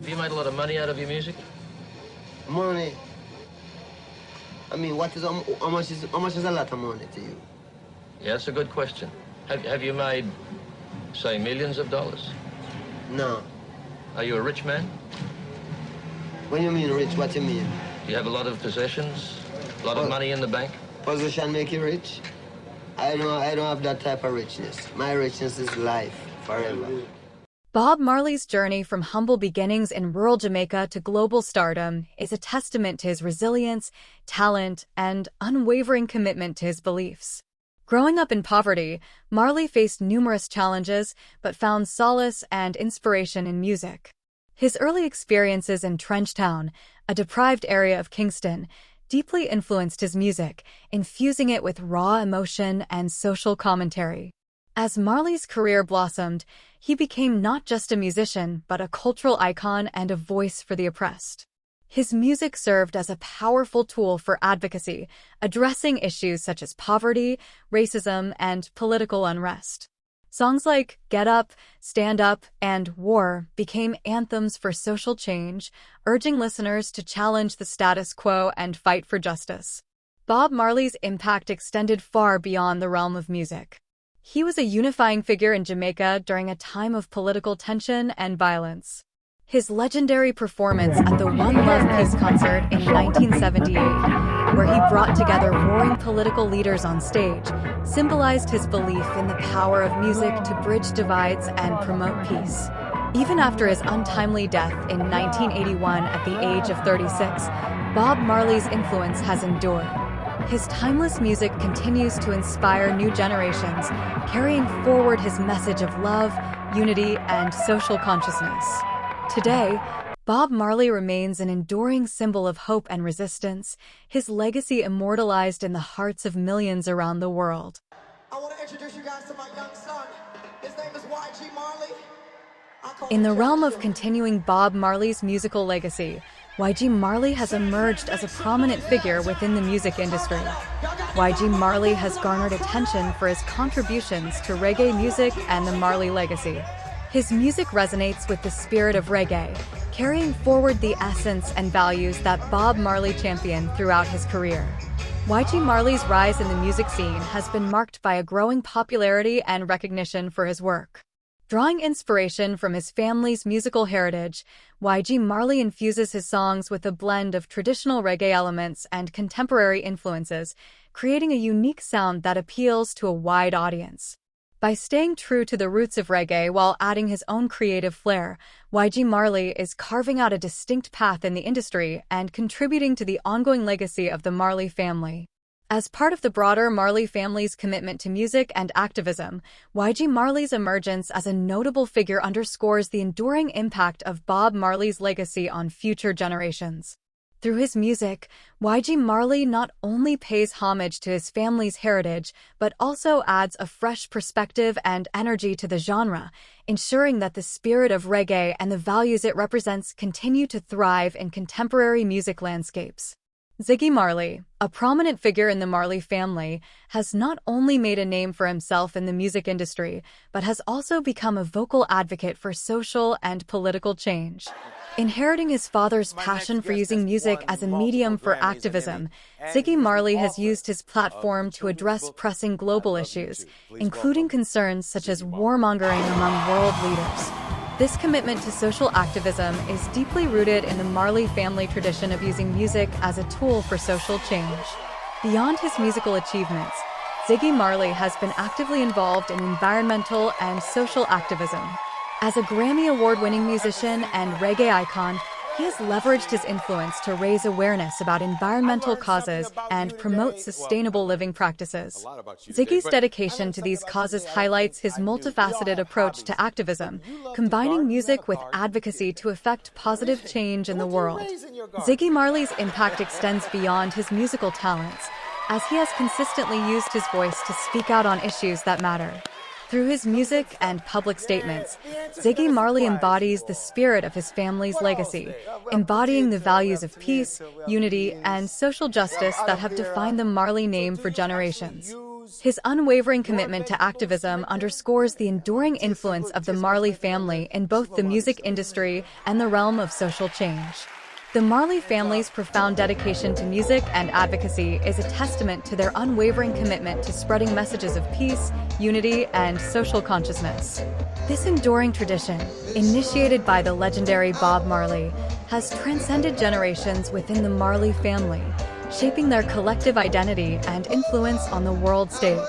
Have you made a lot of money out of your music? Money. I mean, how much is a lot of money to you? Yeah, that's a good question. Have you made, say, millions of dollars? No. Are you a rich man? When you mean rich, what you mean? Do you have a lot of possessions? A lot of money in the bank? Position make you rich? I don't have that type of richness. My richness is life, forever. Bob Marley's journey from humble beginnings in rural Jamaica to global stardom is a testament to his resilience, talent, and unwavering commitment to his beliefs. Growing up in poverty, Marley faced numerous challenges but found solace and inspiration in music. His early experiences in Trenchtown, a deprived area of Kingston, deeply influenced his music, infusing it with raw emotion and social commentary. As Marley's career blossomed, he became not just a musician, but a cultural icon and a voice for the oppressed. His music served as a powerful tool for advocacy, addressing issues such as poverty, racism, and political unrest. Songs like Get Up, Stand Up, and War became anthems for social change, urging listeners to challenge the status quo and fight for justice. Bob Marley's impact extended far beyond the realm of music. He was a unifying figure in Jamaica during a time of political tension and violence. His legendary performance at the One Love Peace concert in 1978, where he brought together warring political leaders on stage, symbolized his belief in the power of music to bridge divides and promote peace. Even after his untimely death in 1981 at the age of 36, Bob Marley's influence has endured. His timeless music continues to inspire new generations, carrying forward his message of love, unity, and social consciousness. Today, Bob Marley remains an enduring symbol of hope and resistance, his legacy immortalized in the hearts of millions around the world. I want to introduce you guys to my young son. His name is YG Marley. In the realm of continuing Bob Marley's musical legacy, YG Marley has emerged as a prominent figure within the music industry. YG Marley has garnered attention for his contributions to reggae music and the Marley Legacy. His music resonates with the spirit of reggae, carrying forward the essence and values that Bob Marley championed throughout his career. YG Marley's rise in the music scene has been marked by a growing popularity and recognition for his work. Drawing inspiration from his family's musical heritage, YG Marley infuses his songs with a blend of traditional reggae elements and contemporary influences, creating a unique sound that appeals to a wide audience. By staying true to the roots of reggae while adding his own creative flair, YG Marley is carving out a distinct path in the industry and contributing to the ongoing legacy of the Marley family. As part of the broader Marley family's commitment to music and activism, YG Marley's emergence as a notable figure underscores the enduring impact of Bob Marley's legacy on future generations. Through his music, YG Marley not only pays homage to his family's heritage, but also adds a fresh perspective and energy to the genre, ensuring that the spirit of reggae and the values it represents continue to thrive in contemporary music landscapes. Ziggy Marley, a prominent figure in the Marley family, has not only made a name for himself in the music industry, but has also become a vocal advocate for social and political change. Inheriting his father's passion for using music as a medium for activism, Ziggy Marley has used his platform to address pressing global issues, including concerns such as warmongering among world leaders. This commitment to social activism is deeply rooted in the Marley family tradition of using music as a tool for social change. Beyond his musical achievements, Ziggy Marley has been actively involved in environmental and social activism. As a Grammy Award-winning musician and reggae icon, he has leveraged his influence to raise awareness about environmental causes and promote sustainable living practices. Ziggy's dedication to these causes highlights his multifaceted approach to activism, combining music with advocacy to effect positive change in the world. Ziggy Marley's impact extends beyond his musical talents, as he has consistently used his voice to speak out on issues that matter. Through his music and public statements, Ziggy Marley embodies the spirit of his family's legacy, embodying the values of peace, unity, and social justice that have defined the Marley name for generations. His unwavering commitment to activism underscores the enduring influence of the Marley family in both the music industry and the realm of social change. The Marley family's profound dedication to music and advocacy is a testament to their unwavering commitment to spreading messages of peace, unity, and social consciousness. This enduring tradition, initiated by the legendary Bob Marley, has transcended generations within the Marley family, shaping their collective identity and influence on the world stage.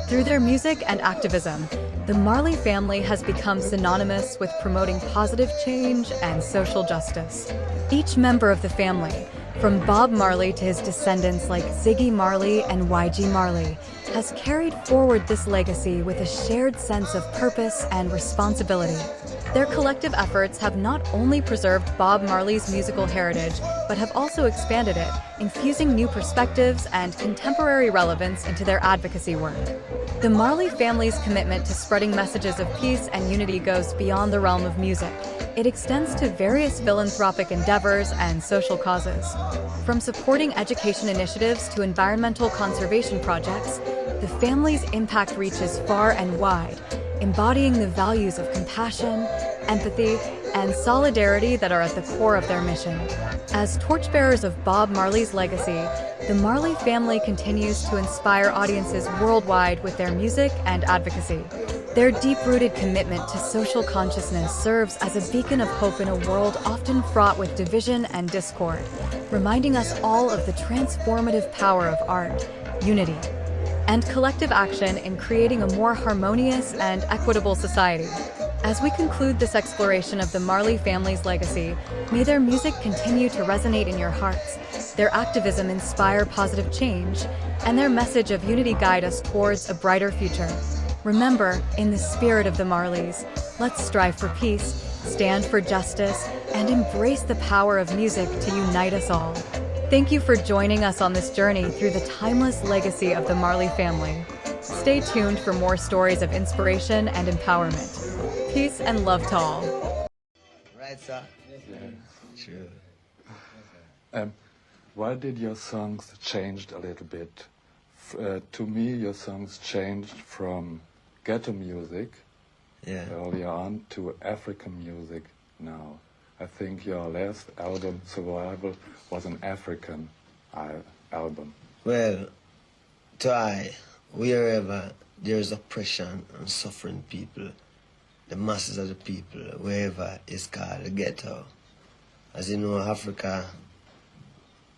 Through their music and activism, the Marley family has become synonymous with promoting positive change and social justice. Each member of the family, from Bob Marley to his descendants like Ziggy Marley and YG Marley, has carried forward this legacy with a shared sense of purpose and responsibility. Their collective efforts have not only preserved Bob Marley's musical heritage, but have also expanded it, infusing new perspectives and contemporary relevance into their advocacy work. The Marley family's commitment to spreading messages of peace and unity goes beyond the realm of music. It extends to various philanthropic endeavors and social causes. From supporting education initiatives to environmental conservation projects, the family's impact reaches far and wide, embodying the values of compassion, empathy, and solidarity that are at the core of their mission. As torchbearers of Bob Marley's legacy, the Marley family continues to inspire audiences worldwide with their music and advocacy. Their deep-rooted commitment to social consciousness serves as a beacon of hope in a world often fraught with division and discord, reminding us all of the transformative power of art, unity, and collective action in creating a more harmonious and equitable society. As we conclude this exploration of the Marley family's legacy, may their music continue to resonate in your hearts, their activism inspire positive change, and their message of unity guide us towards a brighter future. Remember, in the spirit of the Marleys, let's strive for peace, stand for justice, and embrace the power of music to unite us all. Thank you for joining us on this journey through the timeless legacy of the Marley family. Stay tuned for more stories of inspiration and empowerment. Peace and love to all. Right, sir? Yeah. True. Why did your songs change a little bit? To me, your songs changed from ghetto music earlier on to African music now. I think your last album, Survival, was an African album. Well, wherever there's oppression and suffering people, the masses of the people, wherever it's called the ghetto. As you know, Africa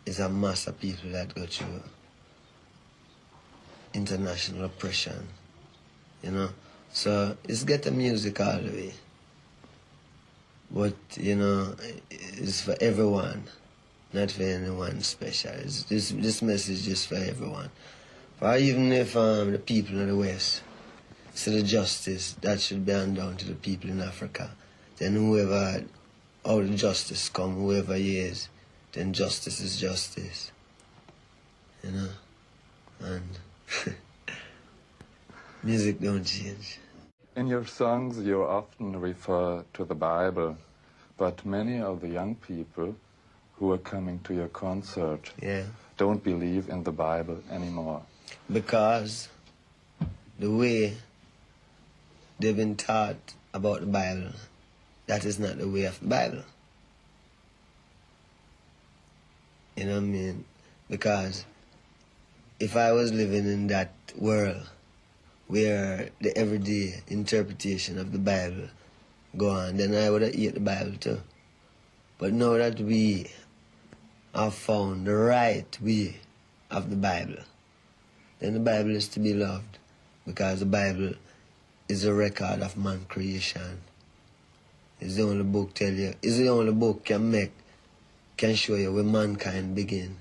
is a mass of people that go through international oppression, you know. So it's ghetto music all the way. But, you know, it's for everyone, not for anyone special. This message is for everyone. For even if the people in the West see the justice that should be handed down to the people in Africa, then whoever, all the justice come, whoever he is, then justice is justice, you know. And music don't change. In your songs, you often refer to the Bible, but many of the young people who are coming to your concert don't believe in the Bible anymore. Because the way they've been taught about the Bible, that is not the way of the Bible. You know what I mean? Because if I was living in that world where the everyday interpretation of the Bible go on, then I would have eaten the Bible too. But now that we have found the right way of the Bible, then the Bible is to be loved, because the Bible is a record of man creation. It's the only book it's the only book can show you where mankind begin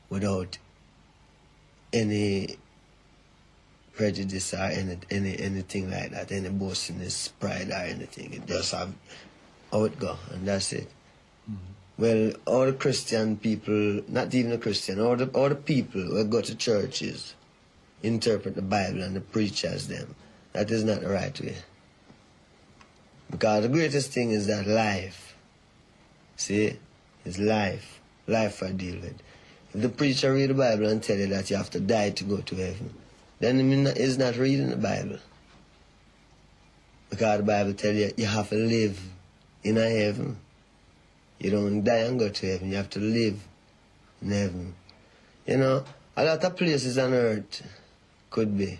without any prejudice or anything like that, any boastiness, pride or anything. It just have how it go, and that's it. Mm-hmm. Well, all the Christian people, not even the Christian, all the people who go to churches interpret the Bible and the preachers them. That is not the right way. Because the greatest thing is that life, see, is life. Life I deal with. If the preacher read the Bible and tell you that you have to die to go to heaven, then he's not reading the Bible. Because the Bible tells you, you have to live in a heaven. You don't die and go to heaven. You have to live in heaven. You know, a lot of places on earth could be.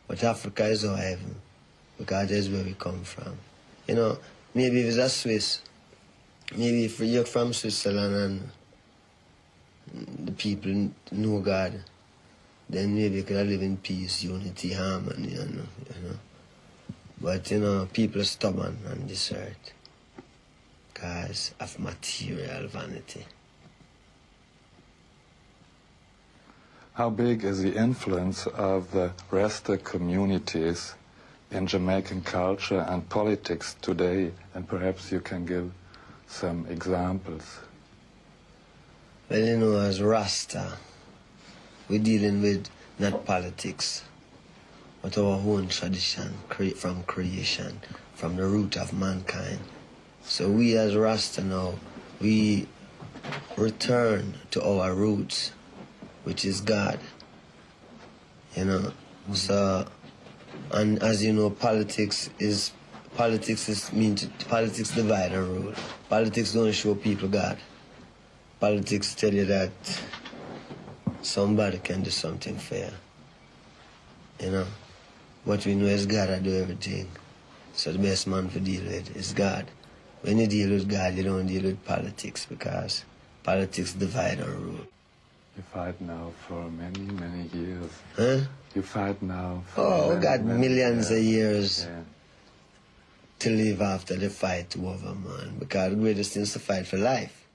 But Africa is our heaven. Because that's where we come from. You know, maybe if it's a Swiss, maybe if you're from Switzerland and the people know God, then maybe you could live in peace, unity, harmony, you know. But, you know, people are stubborn on this earth because of material vanity. How big is the influence of the Rasta communities in Jamaican culture and politics today? And perhaps you can give some examples. Well, you know, as Rasta, we're dealing with not politics, but our own tradition from creation, from the root of mankind. So we as Rasta now, we return to our roots, which is God, you know. So, and as you know, politics divide and rule. Politics don't show people God. Politics tell you that somebody can do something fair, you know. What we know is God that do everything. So the best man to deal with is God. When you deal with God, you don't deal with politics because politics divide and rule. You fight now for many, many years. Huh? You fight now for we got millions of years yeah. to live after the fight over, man. Because the greatest thing is to fight for life.